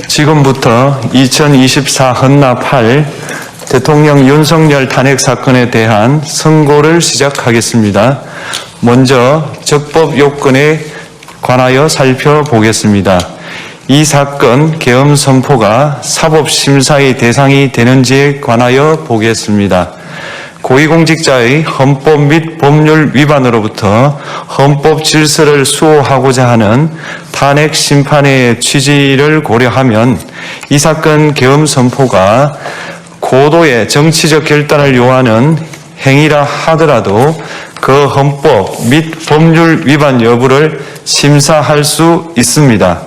지금부터 2024 헌납 8 대통령 윤석열 탄핵 사건에 대한 선고를 시작하겠습니다. 먼저 적법 요건에 관하여 살펴보겠습니다. 이 사건 계엄 선포가 사법심사의 대상이 되는지에 관하여 보겠습니다. 고위공직자의 헌법 및 법률 위반으로부터 헌법 질서를 수호하고자 하는 탄핵 심판의 취지를 고려하면 이 사건 계엄 선포가 고도의 정치적 결단을 요하는 행위라 하더라도 그 헌법 및 법률 위반 여부를 심사할 수 있습니다.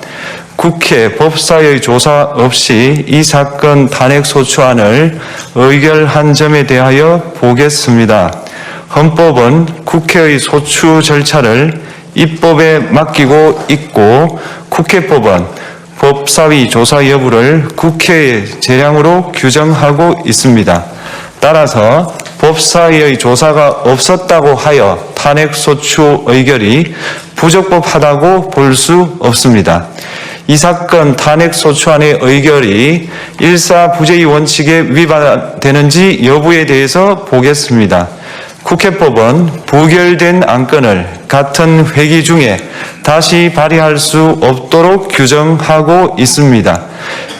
국회 법사의 조사 없이 이 사건 탄핵 소추안을 의결한 점에 대하여 보겠습니다. 헌법은 국회의 소추 절차를 입법에 맡기고 있고 국회법은 법사위 조사 여부를 국회의 재량으로 규정하고 있습니다. 따라서 법사위의 조사가 없었다고 하여 탄핵 소추 의결이 부적법하다고 볼 수 없습니다. 이 사건 탄핵 소추안의 의결이 일사부재의 원칙에 위반되는지 여부에 대해서 보겠습니다. 국회법은 부결된 안건을 같은 회기 중에 다시 발의할 수 없도록 규정하고 있습니다.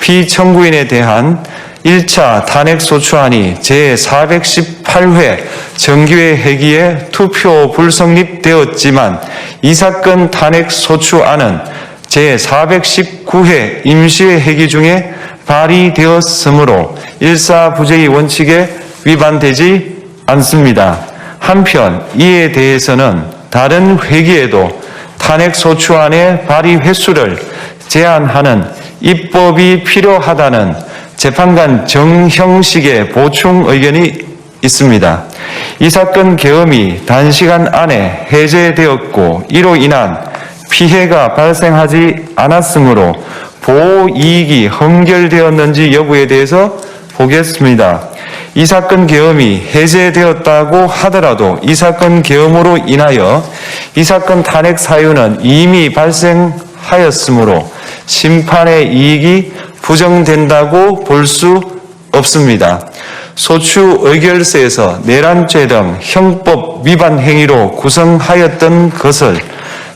피청구인에 대한 1차 탄핵 소추안이 제418회 정기회 회기에 투표 불성립되었지만 이 사건 탄핵 소추안은 제419회 임시회 회기 중에 발의되었으므로 일사부재의 원칙에 위반되지 않습니다. 한편 이에 대해서는 다른 회기에도 탄핵 소추안의 발의 횟수를 제한하는 입법이 필요하다는 재판관 정형식의 보충 의견이 있습니다. 이 사건 계엄이 단시간 안에 해제되었고 이로 인한 피해가 발생하지 않았으므로 보호이익이 헌결되었는지 여부에 대해서 보겠습니다. 이 사건 계엄이 해제되었다고 하더라도 이 사건 계엄으로 인하여 이 사건 탄핵 사유는 이미 발생하였으므로 심판의 이익이 부정된다고 볼 수 없습니다. 소추 의결서에서 내란죄 등 형법 위반 행위로 구성하였던 것을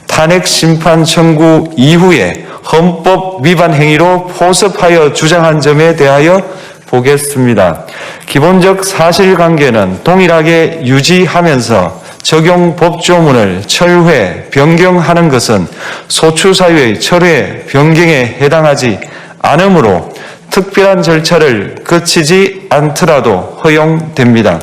탄핵 심판 청구 이후에 헌법 위반 행위로 포섭하여 주장한 점에 대하여 보겠습니다. 기본적 사실관계는 동일하게 유지하면서 적용 법조문을 철회, 변경하는 것은 소추 사유의 철회, 변경에 해당하지 않으므로 특별한 절차를 거치지 않더라도 허용됩니다.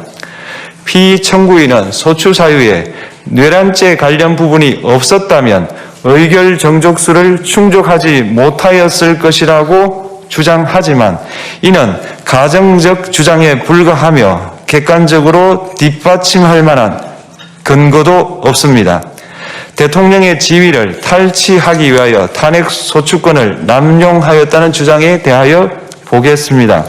피청구인은 소추 사유에 뇌란죄 관련 부분이 없었다면 의결 정족수를 충족하지 못하였을 것이라고 주장하지만 이는 가정적 주장에 불과하며 객관적으로 뒷받침할 만한 근거도 없습니다. 대통령의 지위를 탈취하기 위하여 탄핵 소추권을 남용하였다는 주장에 대하여 보겠습니다.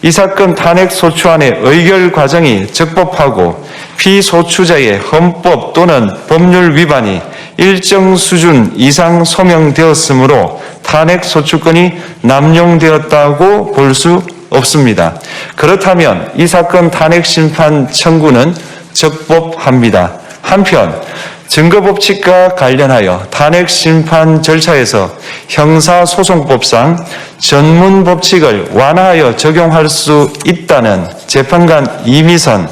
이 사건 탄핵 소추안의 의결 과정이 적법하고 피소추자의 헌법 또는 법률 위반이 일정 수준 이상 소명되었으므로 탄핵 소추권이 남용되었다고 볼 수 없습니다. 그렇다면 이 사건 탄핵 심판 청구는 적법합니다. 한편 증거법칙과 관련하여 탄핵 심판 절차에서 형사소송법상 전문법칙을 완화하여 적용할 수 있다는 재판관 이미선,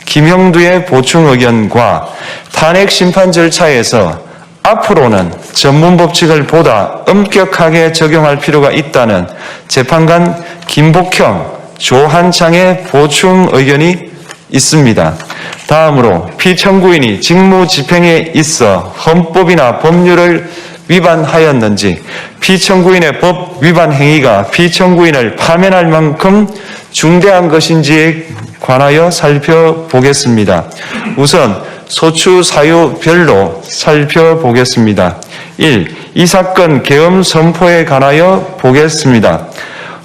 김형두의 보충 의견과 탄핵 심판 절차에서 앞으로는 전문법칙을 보다 엄격하게 적용할 필요가 있다는 재판관 김복형, 조한창의 보충 의견이 있습니다. 다음으로 피청구인이 직무집행에 있어 헌법이나 법률을 위반하였는지 피청구인의 법 위반 행위가 피청구인을 파면할 만큼 중대한 것인지에 관하여 살펴보겠습니다. 우선 소추 사유별로 살펴보겠습니다. 1. 이 사건 계엄 선포에 관하여 보겠습니다.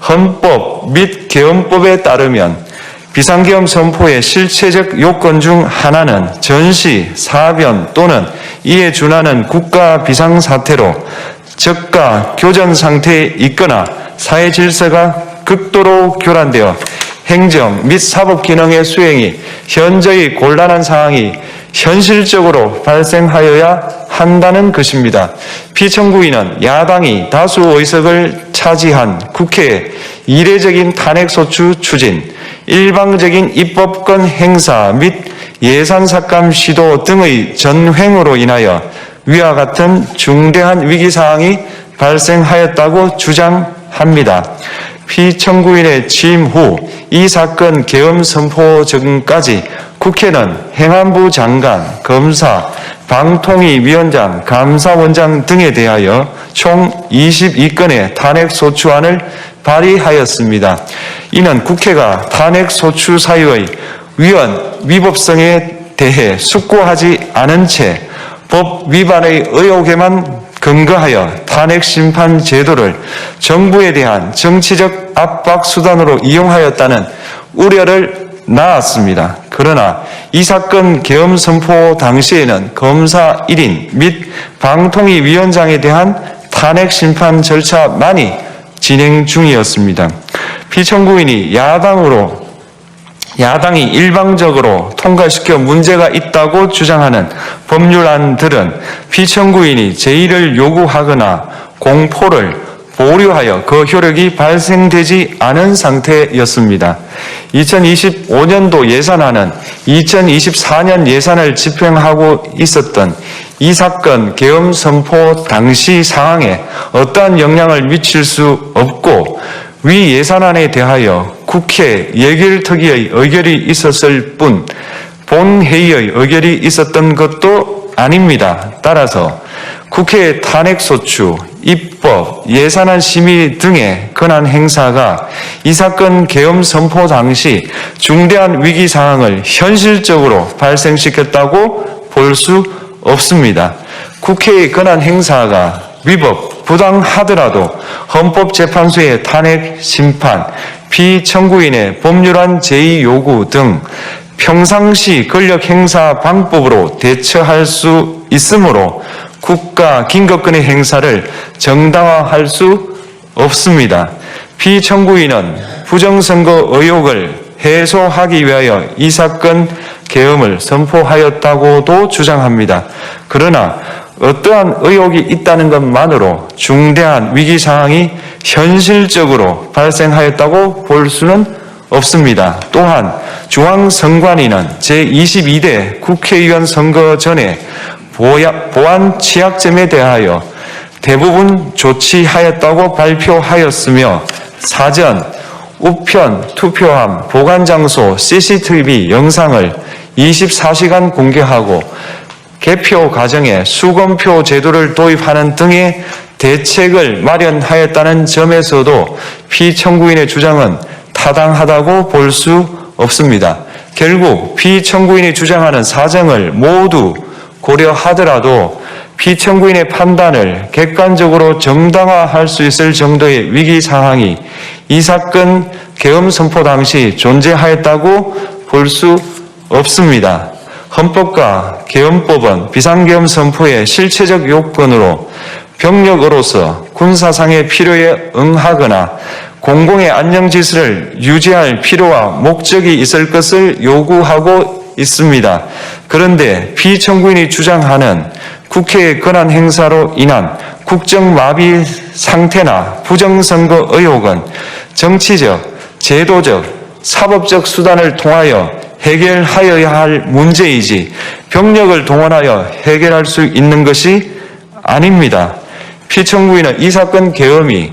헌법 및 계엄법에 따르면 비상계엄 선포의 실체적 요건 중 하나는 전시, 사변 또는 이에 준하는 국가 비상사태로 저가 교전 상태에 있거나 사회 질서가 극도로 교란되어 행정 및 사법 기능의 수행이 현저히 곤란한 상황이 현실적으로 발생하여야 한다는 것입니다. 피청구인은 야당이 다수 의석을 차지한 국회의 이례적인 탄핵소추 추진, 일방적인 입법권 행사 및 예산 삭감 시도 등의 전횡으로 인하여 위와 같은 중대한 위기사항이 발생하였다고 주장합니다. 피청구인의 취임 후 이 사건 계엄 선포 전까지 국회는 행안부 장관, 검사, 방통위위원장, 감사원장 등에 대하여 총 22건의 탄핵소추안을 발의하였습니다. 이는 국회가 탄핵소추 사유의 위헌, 위법성에 대해 숙고하지 않은 채 법 위반의 의혹에만 근거하여 탄핵심판 제도를 정부에 대한 정치적 압박 수단으로 이용하였다는 우려를 낳았습니다. 그러나 이 사건 계엄 선포 당시에는 검사 1인 및 방통위위원장에 대한 탄핵심판 절차만이 진행 중이었습니다. 피청구인이 야당이 일방적으로 통과시켜 문제가 있다고 주장하는 법률안들은 피청구인이 제의를 요구하거나 공포를 보류하여 그 효력이 발생되지 않은 상태였습니다. 2025년도 예산안은 2024년 예산을 집행하고 있었던 이 사건 계엄 선포 당시 상황에 어떠한 영향을 미칠 수 없고 위 예산안에 대하여 국회 예결특위의 의결이 있었을 뿐 본회의의 의결이 있었던 것도 아닙니다. 따라서 국회의 탄핵소추, 입법, 예산안 심의 등의 권한 행사가 이 사건 계엄 선포 당시 중대한 위기 상황을 현실적으로 발생시켰다고 볼 수 없습니다. 국회의 권한 행사가 위법, 부당하더라도 헌법재판소의 탄핵 심판, 피청구인의 법률안 제의 요구 등 평상시 권력 행사 방법으로 대처할 수 있으므로 국가 긴급권의 행사를 정당화할 수 없습니다. 피청구인은 부정선거 의혹을 해소하기 위하여 이 사건 계엄을 선포하였다고도 주장합니다. 그러나 어떠한 의혹이 있다는 것만으로 중대한 위기 상황이 현실적으로 발생하였다고 볼 수는 없습니다. 또한 중앙선관위는 제22대 국회의원 선거 전에 보안 취약점에 대하여 대부분 조치하였다고 발표하였으며 사전, 우편, 투표함, 보관장소, CCTV 영상을 24시간 공개하고 개표 과정에 수검표 제도를 도입하는 등의 대책을 마련하였다는 점에서도 피청구인의 주장은 타당하다고 볼 수 없습니다. 결국 피청구인이 주장하는 사정을 모두 고려하더라도 피청구인의 판단을 객관적으로 정당화할 수 있을 정도의 위기 상황이 이 사건 계엄 선포 당시 존재하였다고 볼 수 없습니다. 헌법과 계엄법은 비상계엄 선포의 실체적 요건으로 병력으로서 군사상의 필요에 응하거나 공공의 안정질서를 유지할 필요와 목적이 있을 것을 요구하고 있습니다. 그런데 피청구인이 주장하는 국회의 권한 행사로 인한 국정마비 상태나 부정선거 의혹은 정치적, 제도적, 사법적 수단을 통하여 해결하여야 할 문제이지 병력을 동원하여 해결할 수 있는 것이 아닙니다. 피청구인은 이 사건 계엄이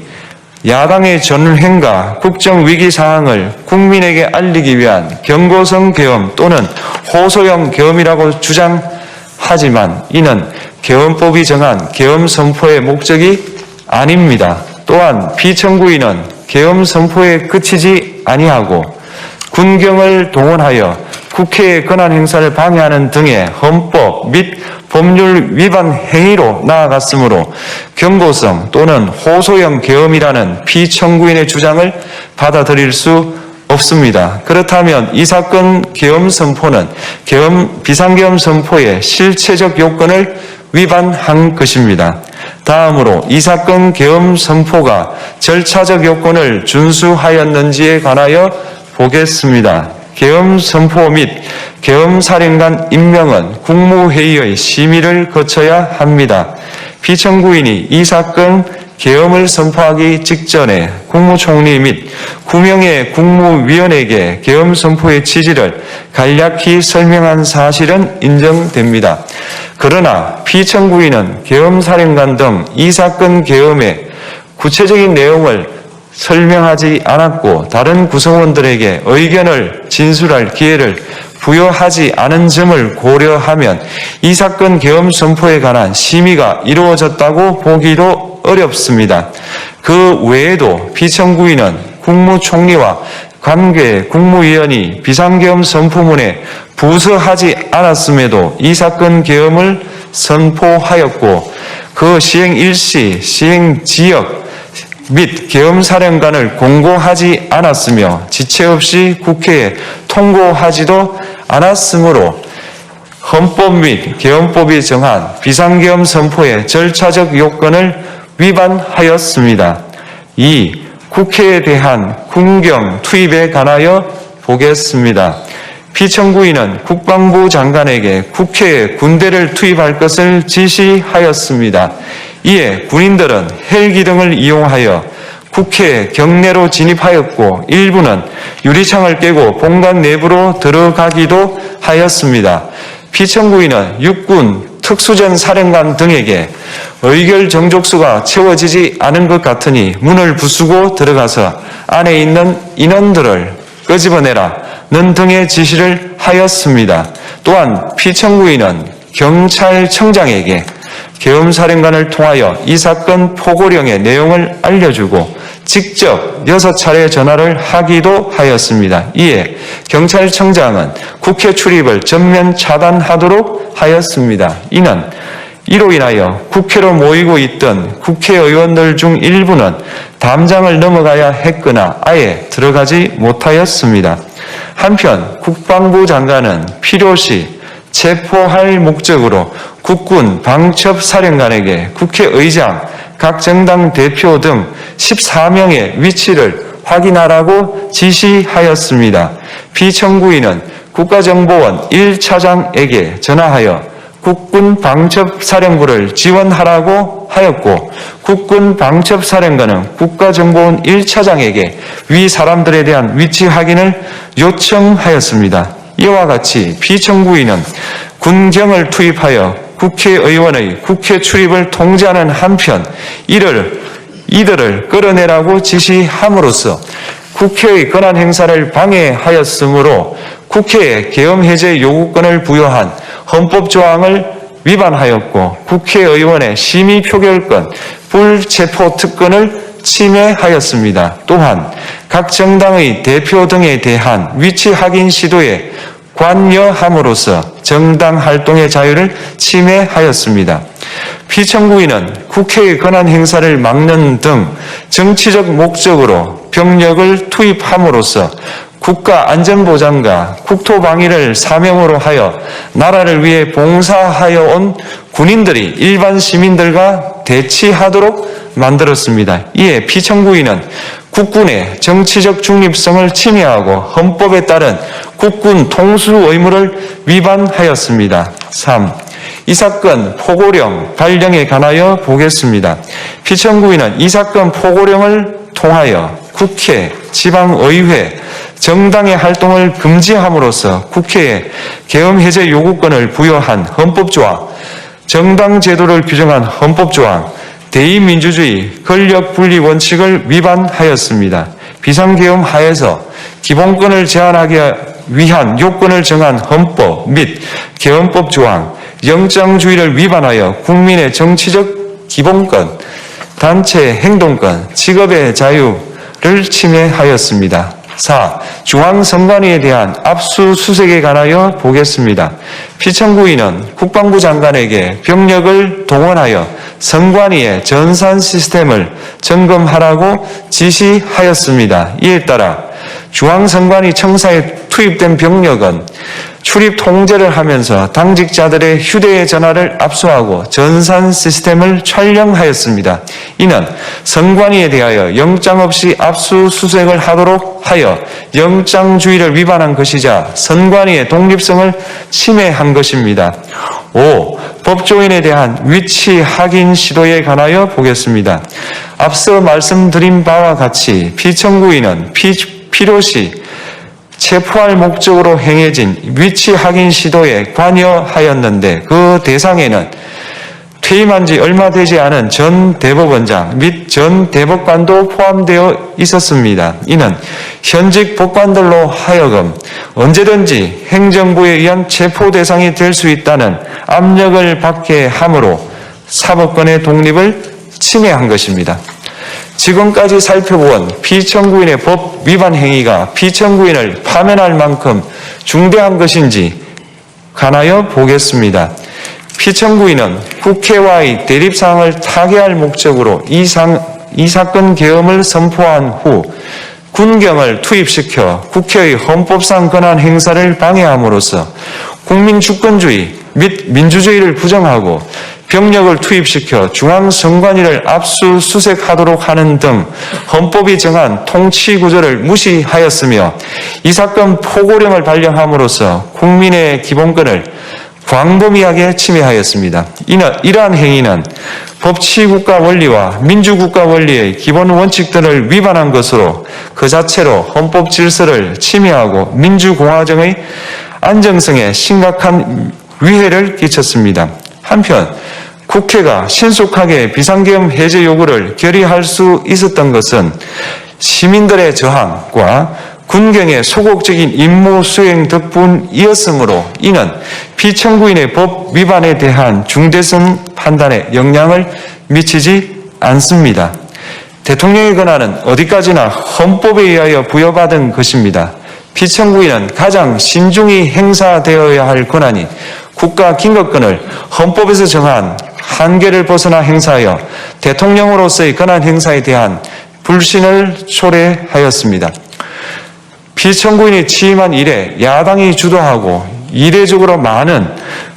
야당의 전횡과 국정위기 상황을 국민에게 알리기 위한 경고성 계엄 또는 호소형 계엄이라고 주장하지만 이는 계엄법이 정한 계엄 선포의 목적이 아닙니다. 또한 피청구인은 계엄 선포에 그치지 아니하고 군경을 동원하여 국회의 권한 행사를 방해하는 등의 헌법 및 법률 위반 행위로 나아갔으므로 경고성 또는 호소형 계엄이라는 피청구인의 주장을 받아들일 수 없습니다. 그렇다면 이 사건 계엄 선포는 비상계엄 선포의 실체적 요건을 위반한 것입니다. 다음으로 이 사건 계엄 선포가 절차적 요건을 준수하였는지에 관하여 보겠습니다. 계엄 선포 및 계엄 사령관 임명은 국무회의의 심의를 거쳐야 합니다. 피청구인이 이 사건 계엄을 선포하기 직전에 국무총리 및 9명의 국무위원에게 계엄 선포의 취지를 간략히 설명한 사실은 인정됩니다. 그러나 피청구인은 계엄사령관 등 이 사건 계엄의 구체적인 내용을 설명하지 않았고 다른 구성원들에게 의견을 진술할 기회를 부여하지 않은 점을 고려하면 이 사건 계엄 선포에 관한 심의가 이루어졌다고 보기도 어렵습니다. 그 외에도 피청구인은 국무총리와 관계 국무위원이 비상계엄 선포문에 부서하지 않았음에도 이 사건 계엄을 선포하였고 그 시행 일시, 시행 지역 및 계엄사령관을 공고하지 않았으며 지체 없이 국회에 통고하지도 않았으므로 헌법 및 계엄법이 정한 비상계엄 선포의 절차적 요건을 위반하였습니다. 2. 국회에 대한 군경 투입에 관하여 보겠습니다. 피청구인은 국방부 장관에게 국회에 군대를 투입할 것을 지시하였습니다. 이에 군인들은 헬기 등을 이용하여 국회 경내로 진입하였고 일부는 유리창을 깨고 본관 내부로 들어가기도 하였습니다. 피청구인은 육군 특수전 사령관 등에게 의결 정족수가 채워지지 않은 것 같으니 문을 부수고 들어가서 안에 있는 인원들을 끄집어내라는 등의 지시를 하였습니다. 또한 피청구인은 경찰청장에게 계엄사령관을 통하여 이 사건 포고령의 내용을 알려주고 직접 6차례 전화를 하기도 하였습니다. 이에 경찰청장은 국회 출입을 전면 차단하도록 하였습니다. 이로 인하여 국회로 모이고 있던 국회의원들 중 일부는 담장을 넘어가야 했거나 아예 들어가지 못하였습니다. 한편 국방부 장관은 필요시 체포할 목적으로 국군 방첩사령관에게 국회의장, 각 정당 대표 등 14명의 위치를 확인하라고 지시하였습니다. 피청구인은 국가정보원 1차장에게 전화하여 국군 방첩사령부를 지원하라고 하였고 국군 방첩사령관은 국가정보원 1차장에게 위 사람들에 대한 위치 확인을 요청하였습니다. 이와 같이 피청구인은 군경을 투입하여 국회의원의 국회 출입을 통제하는 한편 이들을 끌어내라고 지시함으로써 국회의 권한 행사를 방해하였으므로 국회에 계엄 해제 요구권을 부여한 헌법 조항을 위반하였고 국회의원의 심의 표결권, 불체포 특권을 침해하였습니다. 또한 각 정당의 대표 등에 대한 위치 확인 시도에 관여함으로써 정당 활동의 자유를 침해하였습니다. 피청구인은 국회의 권한 행사를 막는 등 정치적 목적으로 병력을 투입함으로써 국가안전보장과 국토방위를 사명으로 하여 나라를 위해 봉사하여 온 군인들이 일반 시민들과 대치하도록 만들었습니다. 이에 피청구인은 국군의 정치적 중립성을 침해하고 헌법에 따른 국군 통수 의무를 위반하였습니다. 3. 이 사건 포고령 발령에 관하여 보겠습니다. 피청구인은 이 사건 포고령을 통하여 국회, 지방의회, 정당의 활동을 금지함으로써 국회에 계엄 해제 요구권을 부여한 헌법조항, 정당 제도를 규정한 헌법조항, 대의민주주의 권력분리 원칙을 위반하였습니다. 비상계엄 하에서 기본권을 제한하기 위한 요건을 정한 헌법 및 계엄법 조항, 영장주의를 위반하여 국민의 정치적 기본권, 단체 행동권, 직업의 자유를 침해하였습니다. 4. 중앙선관위에 대한 압수수색에 관하여 보겠습니다. 피청구인은 국방부 장관에게 병력을 동원하여 선관위의 전산 시스템을 점검하라고 지시하였습니다. 이에 따라 중앙선관위 청사에 투입된 병력은 출입 통제를 하면서 당직자들의 휴대전화를 압수하고 전산 시스템을 촬영하였습니다. 이는 선관위에 대하여 영장 없이 압수수색을 하도록 하여 영장주의를 위반한 것이자 선관위의 독립성을 침해한 것입니다. 5. 법조인에 대한 위치 확인 시도에 관하여 보겠습니다. 앞서 말씀드린 바와 같이 피청구인은 필요시 체포할 목적으로 행해진 위치 확인 시도에 관여하였는데 그 대상에는 퇴임한 지 얼마 되지 않은 전 대법원장 및 전 대법관도 포함되어 있었습니다. 이는 현직 법관들로 하여금 언제든지 행정부에 의한 체포 대상이 될 수 있다는 압력을 받게 함으로 사법권의 독립을 침해한 것입니다. 지금까지 살펴본 피청구인의 법 위반 행위가 피청구인을 파면할 만큼 중대한 것인지 관하여 보겠습니다. 피청구인은 국회와의 대립사항을 타개할 목적으로 이 사건 계엄을 선포한 후 군경을 투입시켜 국회의 헌법상 권한 행사를 방해함으로써 국민 주권주의 및 민주주의를 부정하고 병력을 투입시켜 중앙선관위를 압수수색하도록 하는 등 헌법이 정한 통치구조를 무시하였으며 이 사건 포고령을 발령함으로써 국민의 기본권을 광범위하게 침해하였습니다. 이러한 행위는 법치국가 원리와 민주국가 원리의 기본 원칙들을 위반한 것으로 그 자체로 헌법 질서를 침해하고 민주공화정의 안정성에 심각한 위해를 끼쳤습니다. 한편 국회가 신속하게 비상계엄 해제 요구를 결의할 수 있었던 것은 시민들의 저항과 군경의 소극적인 임무 수행 덕분이었으므로 이는 피청구인의 법 위반에 대한 중대성 판단에 영향을 미치지 않습니다. 대통령의 권한은 어디까지나 헌법에 의하여 부여받은 것입니다. 피청구인은 가장 신중히 행사되어야 할 권한이 국가 긴급권을 헌법에서 정한 한계를 벗어나 행사하여 대통령으로서의 권한 행사에 대한 불신을 초래하였습니다. 피청구인이 취임한 이래 야당이 주도하고 이례적으로 많은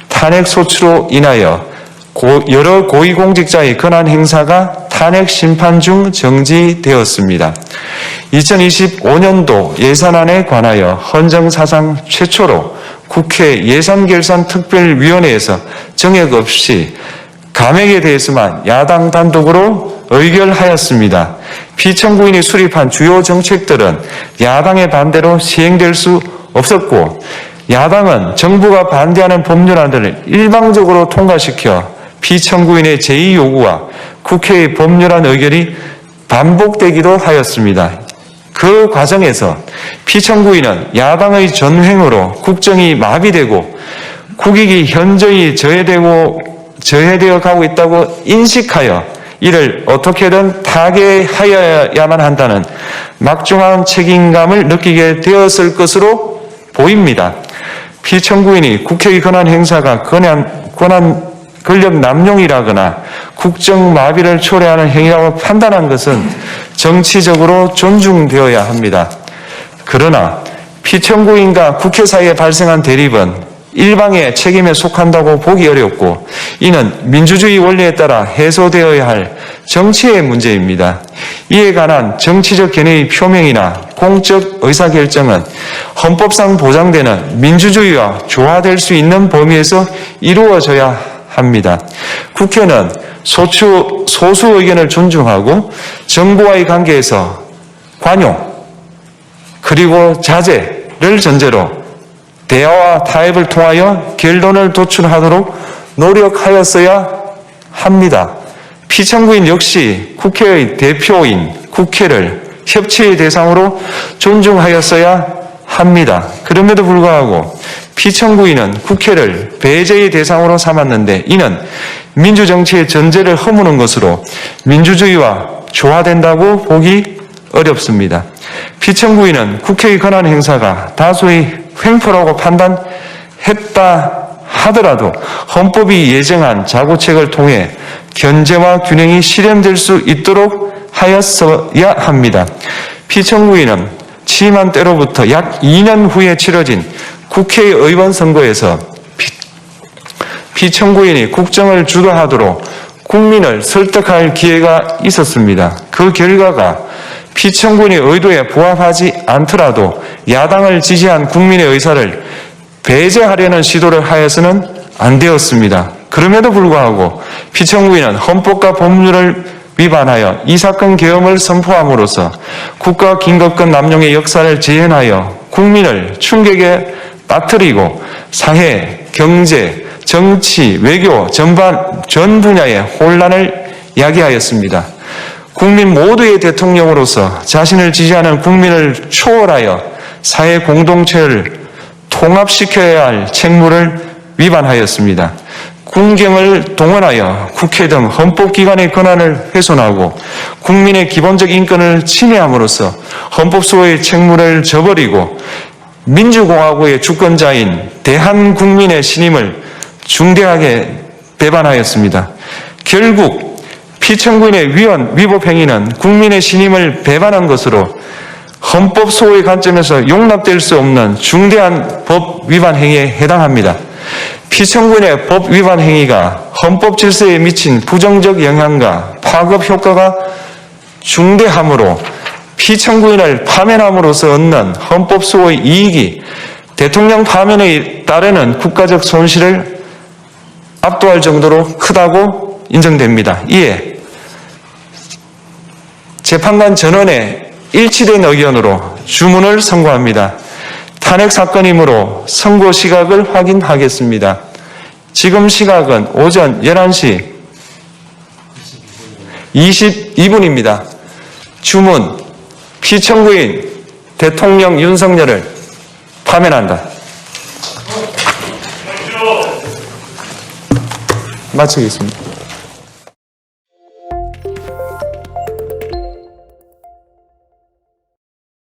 탄핵 소추로 인하여 여러 고위공직자의 권한 행사가 탄핵 심판 중 정지되었습니다. 2025년도 예산안에 관하여 헌정사상 최초로 국회 예산결산특별위원회에서 정액 없이 감액에 대해서만 야당 단독으로 의결하였습니다. 피청구인이 수립한 주요 정책들은 야당의 반대로 시행될 수 없었고 야당은 정부가 반대하는 법률안들을 일방적으로 통과시켜 피청구인의 제의 요구와 국회의 법률안 의결이 반복되기도 하였습니다. 그 과정에서 피청구인은 야당의 전횡으로 국정이 마비되고 국익이 현저히 저해되어 가고 있다고 인식하여 이를 어떻게든 타개하여야만 한다는 막중한 책임감을 느끼게 되었을 것으로 보입니다. 피청구인이 국회의 권한 행사가 권력 남용이라거나 국정 마비를 초래하는 행위라고 판단한 것은 정치적으로 존중되어야 합니다. 그러나 피청구인과 국회 사이에 발생한 대립은 일방의 책임에 속한다고 보기 어렵고 이는 민주주의 원리에 따라 해소되어야 할 정치의 문제입니다. 이에 관한 정치적 견해의 표명이나 공적 의사결정은 헌법상 보장되는 민주주의와 조화될 수 있는 범위에서 이루어져야 합니다. 국회는 소수 의견을 존중하고 정부와의 관계에서 관용 그리고 자제를 전제로 대화와 타협을 통하여 결론을 도출하도록 노력하였어야 합니다. 피청구인 역시 국회의 대표인 국회를 협치의 대상으로 존중하였어야 합니다. 그럼에도 불구하고 피청구인은 국회를 배제의 대상으로 삼았는데 이는 민주정치의 전제를 허무는 것으로 민주주의와 조화된다고 보기 어렵습니다. 피청구인은 국회의 권한 행사가 다수의 횡포라고 판단했다 하더라도 헌법이 예정한 자구책을 통해 견제와 균형이 실현될 수 있도록 하였어야 합니다. 피청구인은 취임한 때로부터 약 2년 후에 치러진 국회의원 선거에서 피청구인이 국정을 주도하도록 국민을 설득할 기회가 있었습니다. 그 결과가 피청구인의 의도에 부합하지 않더라도 야당을 지지한 국민의 의사를 배제하려는 시도를 하여서는 안 되었습니다. 그럼에도 불구하고 피청구인은 헌법과 법률을 위반하여 이 사건 계엄을 선포함으로써 국가 긴급권 남용의 역사를 재현하여 국민을 충격에 빠뜨리고 사회, 경제, 정치, 외교 전 분야의 혼란을 야기하였습니다. 국민 모두의 대통령으로서 자신을 지지하는 국민을 초월하여 사회 공동체를 통합시켜야 할 책무를 위반하였습니다. 군경을 동원하여 국회 등 헌법기관의 권한을 훼손하고 국민의 기본적 인권을 침해함으로써 헌법소의 책무를 저버리고 민주공화국의 주권자인 대한국민의 신임을 중대하게 배반하였습니다. 결국 피청구인의 위법 행위는 국민의 신임을 배반한 것으로 헌법소의 관점에서 용납될 수 없는 중대한 법 위반 행위에 해당합니다. 피청구인의 법 위반 행위가 헌법 질서에 미친 부정적 영향과 파급 효과가 중대하므로 피청구인을 파면함으로써 얻는 헌법소의 이익이 대통령 파면에 따르는 국가적 손실을 압도할 정도로 크다고 인정됩니다. 이에 재판관 전원의 일치된 의견으로 주문을 선고합니다. 탄핵 사건이므로 선고 시각을 확인하겠습니다. 지금 시각은 오전 11시 22분입니다. 주문, 피청구인 대통령 윤석열을 파면한다. 마치겠습니다.